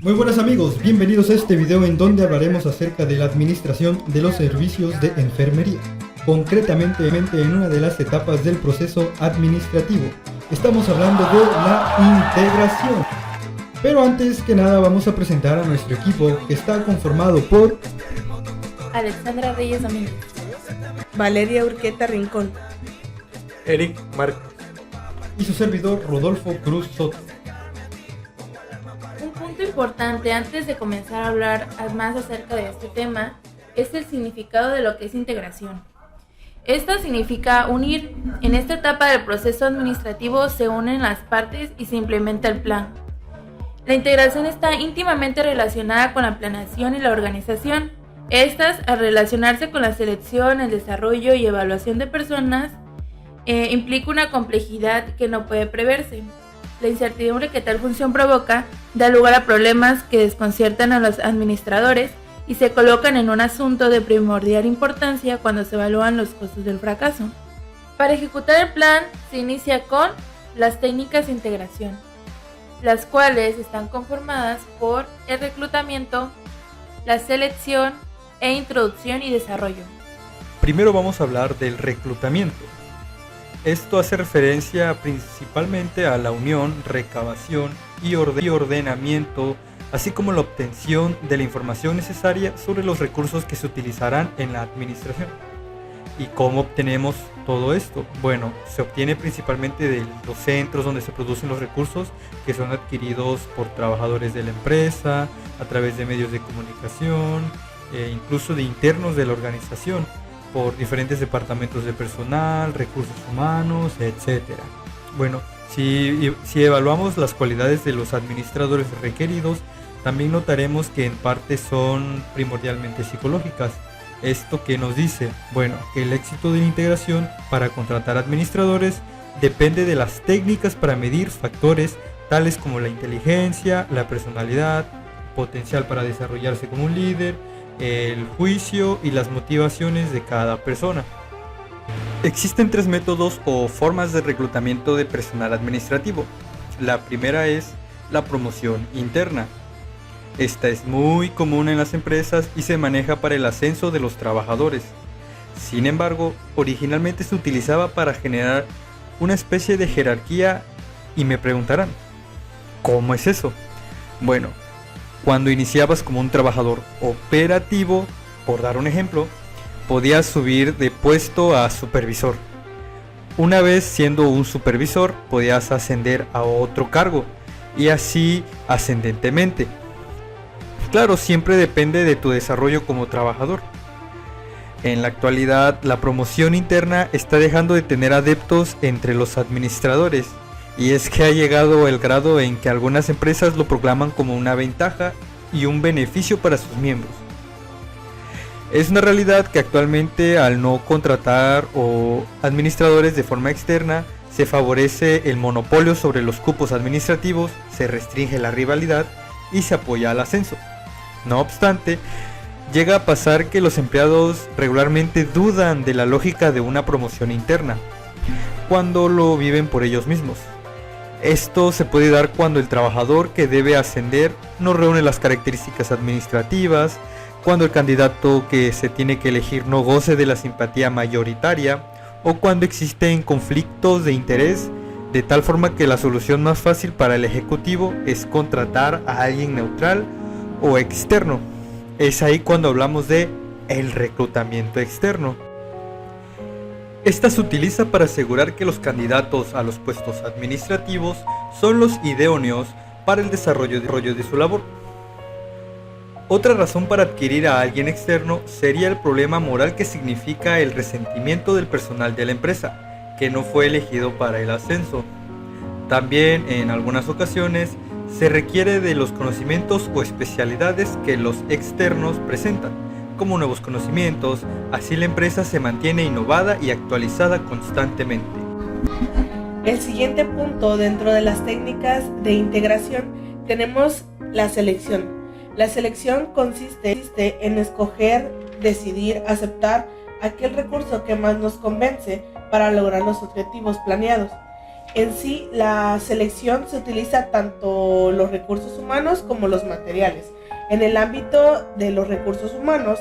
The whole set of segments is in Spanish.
Muy buenas amigos, bienvenidos a este video en donde hablaremos acerca de la administración de los servicios de enfermería, concretamente en una de las etapas del proceso administrativo. Estamos hablando de la integración. Pero antes que nada vamos a presentar a nuestro equipo, que está conformado por Alexandra Reyes Domínguez, Valeria Urqueta Rincón, Eric Marcos y su servidor Rodolfo Cruz Soto. Un punto importante antes de comenzar a hablar más acerca de este tema es el significado de lo que es integración. Esto significa unir. En esta etapa del proceso administrativo se unen las partes y se implementa el plan. La integración está íntimamente relacionada con la planeación y la organización. Estas, al relacionarse con la selección, el desarrollo y evaluación de personas, implica una complejidad que no puede preverse. La incertidumbre que tal función provoca da lugar a problemas que desconciertan a los administradores y se colocan en un asunto de primordial importancia cuando se evalúan los costos del fracaso. Para ejecutar el plan se inicia con las técnicas de integración, las cuales están conformadas por el reclutamiento, la selección e introducción y desarrollo. Primero vamos a hablar del reclutamiento. Esto hace referencia principalmente a la unión, recabación y ordenamiento, así como la obtención de la información necesaria sobre los recursos que se utilizarán en la administración. ¿Y cómo obtenemos todo esto? Bueno, se obtiene principalmente de los centros donde se producen los recursos que son adquiridos por trabajadores de la empresa, a través de medios de comunicación, incluso de internos de la organización, por diferentes departamentos de personal, recursos humanos, etc. Bueno, si evaluamos las cualidades de los administradores requeridos, también notaremos que en parte son primordialmente psicológicas. ¿Esto qué nos dice? Bueno, que el éxito de la integración para contratar administradores depende de las técnicas para medir factores tales como la inteligencia, la personalidad, potencial para desarrollarse como un líder, el juicio y las motivaciones de cada persona. Existen tres métodos o formas de reclutamiento de personal administrativo. La primera es la promoción interna. Esta es muy común en las empresas y se maneja para el ascenso de los trabajadores. Sin embargo, originalmente se utilizaba para generar una especie de jerarquía y me preguntarán, ¿cómo es eso? Bueno, cuando iniciabas como un trabajador operativo, por dar un ejemplo, podías subir de puesto a supervisor. Una vez siendo un supervisor, podías ascender a otro cargo y así ascendentemente. Claro, siempre depende de tu desarrollo como trabajador. En la actualidad, la promoción interna está dejando de tener adeptos entre los administradores. Y es que ha llegado el grado en que algunas empresas lo proclaman como una ventaja y un beneficio para sus miembros. Es una realidad que actualmente al no contratar o administradores de forma externa, se favorece el monopolio sobre los cupos administrativos, se restringe la rivalidad y se apoya al ascenso. No obstante, llega a pasar que los empleados regularmente dudan de la lógica de una promoción interna, cuando lo viven por ellos mismos. Esto se puede dar cuando el trabajador que debe ascender no reúne las características administrativas, cuando el candidato que se tiene que elegir no goce de la simpatía mayoritaria, o cuando existen conflictos de interés, de tal forma que la solución más fácil para el ejecutivo es contratar a alguien neutral o externo. Es ahí cuando hablamos de el reclutamiento externo. Esta se utiliza para asegurar que los candidatos a los puestos administrativos son los idóneos para el desarrollo de su labor. Otra razón para adquirir a alguien externo sería el problema moral que significa el resentimiento del personal de la empresa, que no fue elegido para el ascenso. También, en algunas ocasiones, se requiere de los conocimientos o especialidades que los externos presentan, como nuevos conocimientos, así la empresa se mantiene innovada y actualizada constantemente. El siguiente punto dentro de las técnicas de integración tenemos la selección. La selección consiste en escoger, decidir, aceptar aquel recurso que más nos convence para lograr los objetivos planeados. En sí, la selección se utiliza tanto los recursos humanos como los materiales. En el ámbito de los recursos humanos,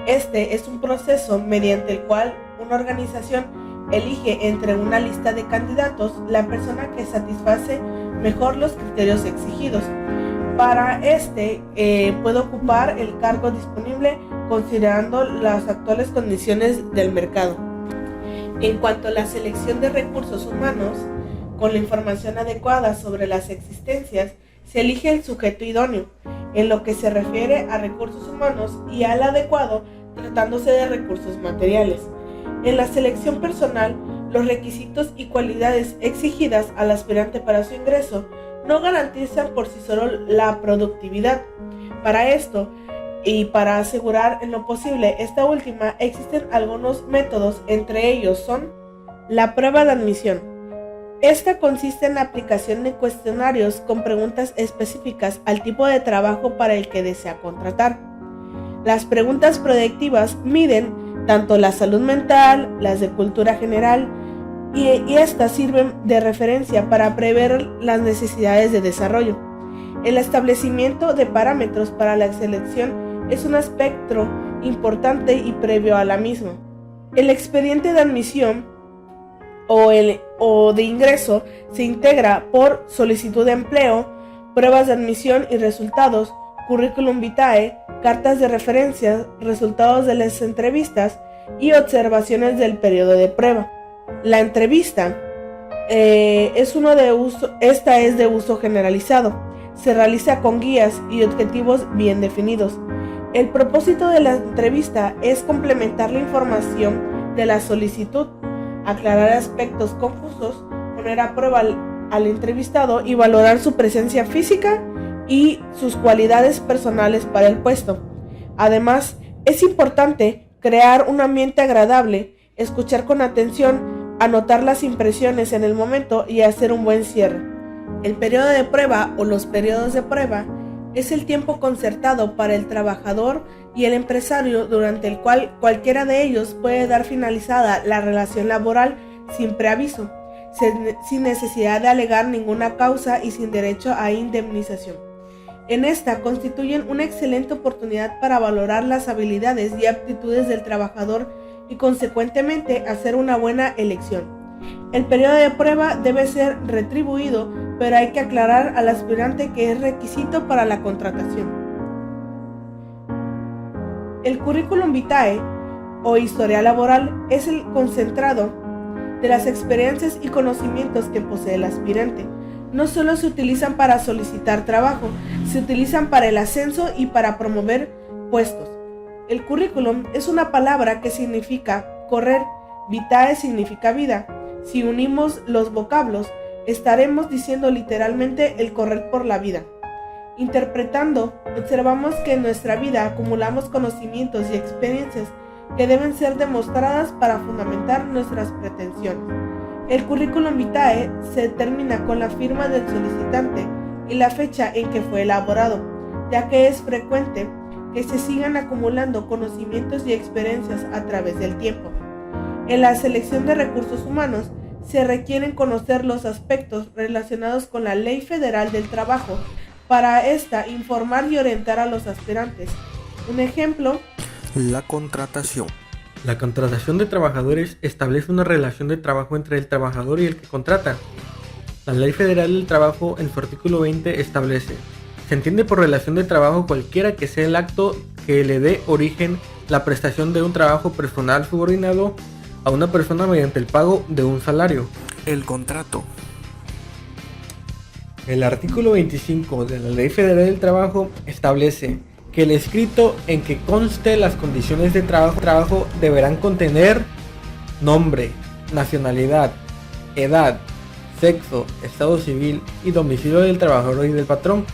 este es un proceso mediante el cual una organización elige entre una lista de candidatos la persona que satisface mejor los criterios exigidos. Para puede ocupar el cargo disponible considerando las actuales condiciones del mercado. En cuanto a la selección de recursos humanos, con la información adecuada sobre las existencias, se elige el sujeto idóneo, en lo que se refiere a recursos humanos, y al adecuado, tratándose de recursos materiales. En la selección personal, los requisitos y cualidades exigidas al aspirante para su ingreso no garantizan por sí solo la productividad. Para esto, y para asegurar en lo posible esta última, existen algunos métodos, entre ellos son la prueba de admisión. Esta consiste en la aplicación de cuestionarios con preguntas específicas al tipo de trabajo para el que desea contratar. Las preguntas predictivas miden tanto la salud mental, las de cultura general, y estas sirven de referencia para prever las necesidades de desarrollo. El establecimiento de parámetros para la selección es un aspecto importante y previo a la misma. El expediente de admisión o de ingreso se integra por solicitud de empleo, pruebas de admisión y resultados, currículum vitae, cartas de referencia, resultados de las entrevistas y observaciones del periodo de prueba. La entrevista es de uso generalizado. Se realiza con guías y objetivos bien definidos. El propósito de la entrevista es complementar la información de la solicitud, aclarar aspectos confusos, poner a prueba al entrevistado y valorar su presencia física y sus cualidades personales para el puesto. Además, es importante crear un ambiente agradable, escuchar con atención, anotar las impresiones en el momento y hacer un buen cierre. El periodo de prueba o los periodos de prueba es el tiempo concertado para el trabajador y el empresario durante el cual cualquiera de ellos puede dar finalizada la relación laboral sin preaviso, sin necesidad de alegar ninguna causa y sin derecho a indemnización. En esta constituyen una excelente oportunidad para valorar las habilidades y aptitudes del trabajador y consecuentemente hacer una buena elección. El periodo de prueba debe ser retribuido, pero hay que aclarar al aspirante que es requisito para la contratación. El currículum vitae o historia laboral es el concentrado de las experiencias y conocimientos que posee el aspirante. No solo se utilizan para solicitar trabajo, se utilizan para el ascenso y para promover puestos. El currículum es una palabra que significa correr, vitae significa vida. Si unimos los vocablos, estaremos diciendo literalmente el correr por la vida. Interpretando, observamos que en nuestra vida acumulamos conocimientos y experiencias que deben ser demostradas para fundamentar nuestras pretensiones. El currículum vitae se termina con la firma del solicitante y la fecha en que fue elaborado, ya que es frecuente que se sigan acumulando conocimientos y experiencias a través del tiempo. En la selección de recursos humanos se requieren conocer los aspectos relacionados con la Ley Federal del Trabajo, para esta informar y orientar a los aspirantes. Un ejemplo: la contratación. La contratación de trabajadores establece una relación de trabajo entre el trabajador y el que contrata. La Ley Federal del Trabajo, en su artículo 20, establece: se entiende por relación de trabajo cualquiera que sea el acto que le dé origen la prestación de un trabajo personal subordinado a una persona mediante el pago de un salario. El contrato. El artículo 25 de la Ley Federal del Trabajo establece que el escrito en que conste las condiciones de trabajo deberán contener nombre, nacionalidad, edad, sexo, estado civil y domicilio del trabajador y del patrón.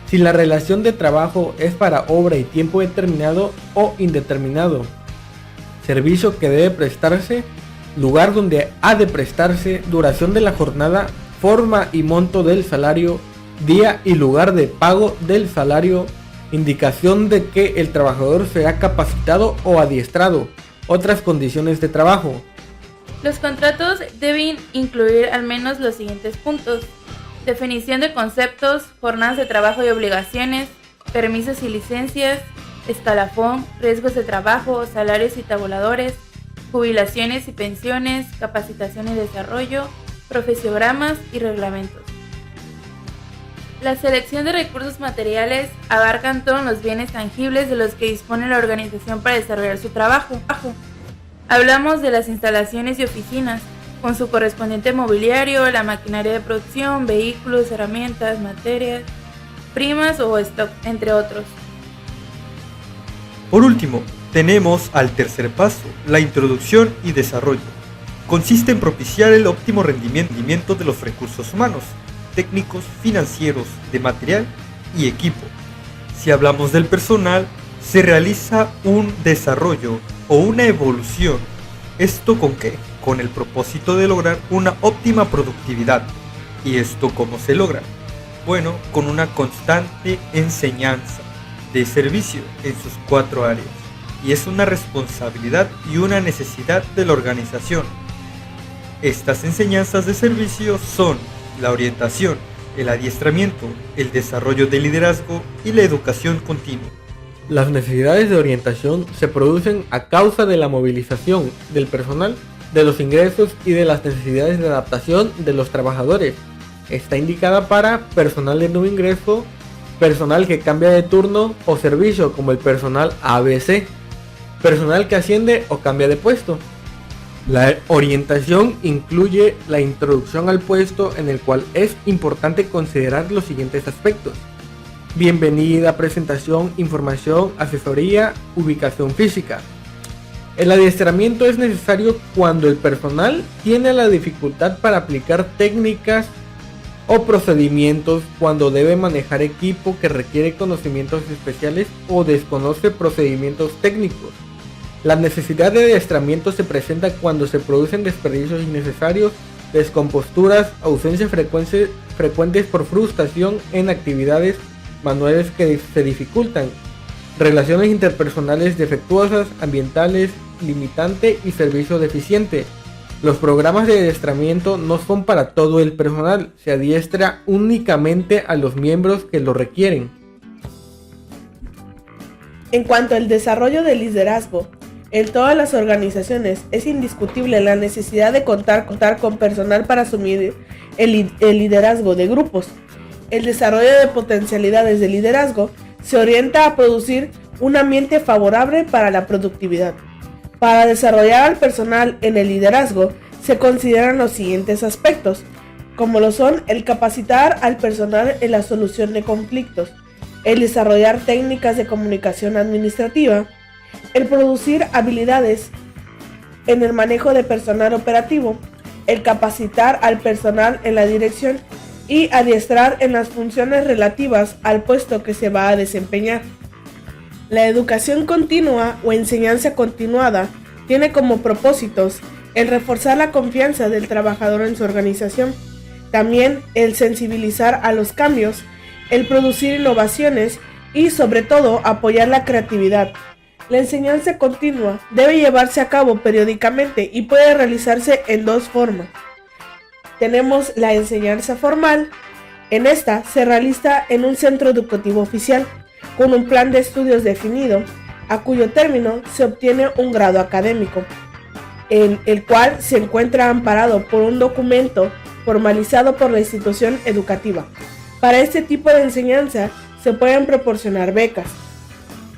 Si la relación de trabajo es para obra y tiempo determinado o indeterminado, servicio que debe prestarse, lugar donde ha de prestarse, duración de la jornada, forma y monto del salario, día y lugar de pago del salario, indicación de que el trabajador será capacitado o adiestrado, otras condiciones de trabajo. Los contratos deben incluir al menos los siguientes puntos: definición de conceptos, jornadas de trabajo y obligaciones, permisos y licencias, escalafón, riesgos de trabajo, salarios y tabuladores, jubilaciones y pensiones, capacitación y desarrollo, profesiogramas y reglamentos. La selección de recursos materiales abarcan todos los bienes tangibles de los que dispone la organización para desarrollar su trabajo. Hablamos de las instalaciones y oficinas, con su correspondiente mobiliario, la maquinaria de producción, vehículos, herramientas, materias primas o stock, entre otros. Por último, tenemos al tercer paso, la introducción y desarrollo. Consiste en propiciar el óptimo rendimiento de los recursos humanos, técnicos, financieros, de material y equipo. Si hablamos del personal, se realiza un desarrollo o una evolución. ¿Esto con qué? Con el propósito de lograr una óptima productividad. ¿Y esto cómo se logra? Bueno, con una constante enseñanza de servicio en sus 4 áreas. Y es una responsabilidad y una necesidad de la organización. Estas enseñanzas de servicio son la orientación, el adiestramiento, el desarrollo de liderazgo y la educación continua. Las necesidades de orientación se producen a causa de la movilización del personal, de los ingresos y de las necesidades de adaptación de los trabajadores. Está indicada para personal de nuevo ingreso, personal que cambia de turno o servicio como el personal ABC, personal que asciende o cambia de puesto. La orientación incluye la introducción al puesto, en el cual es importante considerar los siguientes aspectos: bienvenida, presentación, información, asesoría, ubicación física. El adiestramiento es necesario cuando el personal tiene la dificultad para aplicar técnicas o procedimientos, cuando debe manejar equipo que requiere conocimientos especiales o desconoce procedimientos técnicos. La necesidad de adiestramiento se presenta cuando se producen desperdicios innecesarios, descomposturas, ausencias frecuentes por frustración en actividades manuales que se dificultan, relaciones interpersonales defectuosas, ambientales, limitante y servicio deficiente. Los programas de adiestramiento no son para todo el personal, se adiestra únicamente a los miembros que lo requieren. En cuanto al desarrollo del liderazgo, en todas las organizaciones es indiscutible la necesidad de contar con personal para asumir el liderazgo de grupos. El desarrollo de potencialidades de liderazgo se orienta a producir un ambiente favorable para la productividad. Para desarrollar al personal en el liderazgo se consideran los siguientes aspectos, como lo son el capacitar al personal en la solución de conflictos, el desarrollar técnicas de comunicación administrativa, el producir habilidades en el manejo de personal operativo, el capacitar al personal en la dirección y adiestrar en las funciones relativas al puesto que se va a desempeñar. La educación continua o enseñanza continuada tiene como propósitos el reforzar la confianza del trabajador en su organización, también el sensibilizar a los cambios, el producir innovaciones y sobre todo apoyar la creatividad. La enseñanza continua debe llevarse a cabo periódicamente y puede realizarse en 2 formas. Tenemos la enseñanza formal. En esta se realiza en un centro educativo oficial, con un plan de estudios definido, a cuyo término se obtiene un grado académico, en el cual se encuentra amparado por un documento formalizado por la institución educativa. Para este tipo de enseñanza se pueden proporcionar becas.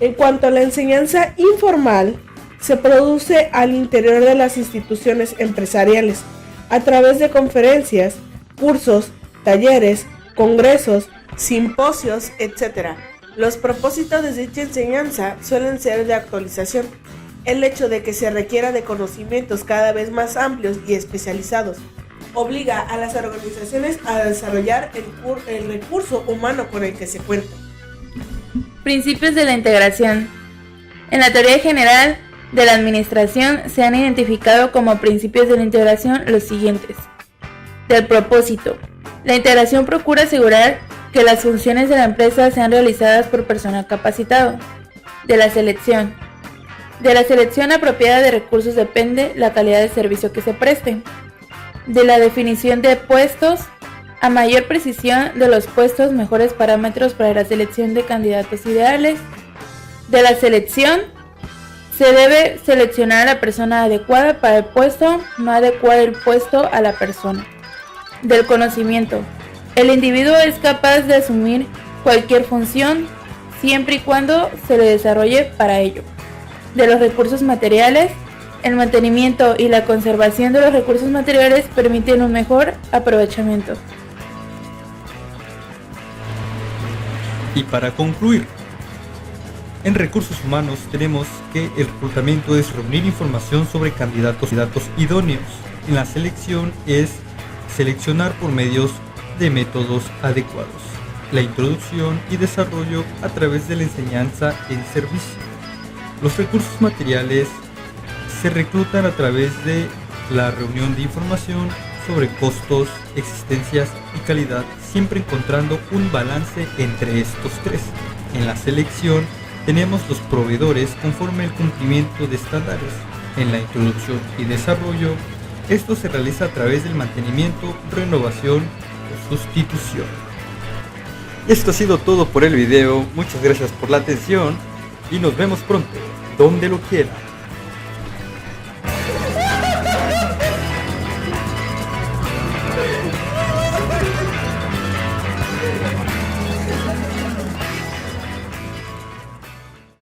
En cuanto a la enseñanza informal, se produce al interior de las instituciones empresariales, a través de conferencias, cursos, talleres, congresos, simposios, etc. Los propósitos de dicha enseñanza suelen ser de actualización. El hecho de que se requiera de conocimientos cada vez más amplios y especializados obliga a las organizaciones a desarrollar el recurso humano con el que se cuenta. Principios de la integración. En la teoría general de la administración se han identificado como principios de la integración los siguientes. Del propósito. La integración procura asegurar que las funciones de la empresa sean realizadas por personal capacitado. De la selección. De la selección apropiada de recursos depende la calidad de servicio que se preste. De la definición de puestos, a mayor precisión de los puestos, mejores parámetros para la selección de candidatos ideales. De la selección, se debe seleccionar a la persona adecuada para el puesto, no adecuar el puesto a la persona. Del conocimiento, el individuo es capaz de asumir cualquier función siempre y cuando se le desarrolle para ello. De los recursos materiales, el mantenimiento y la conservación de los recursos materiales permiten un mejor aprovechamiento. Y para concluir, en recursos humanos tenemos que el reclutamiento es reunir información sobre candidatos y datos idóneos. En la selección es seleccionar por medios de métodos adecuados. La introducción y desarrollo a través de la enseñanza en servicio. Los recursos materiales se reclutan a través de la reunión de información sobre costos, existencias y calidad, siempre encontrando un balance entre estos tres. En la selección tenemos los proveedores conforme el cumplimiento de estándares. En la introducción y desarrollo, esto se realiza a través del mantenimiento, renovación o sustitución. Esto ha sido todo por el video, muchas gracias por la atención y nos vemos pronto, donde lo quiera.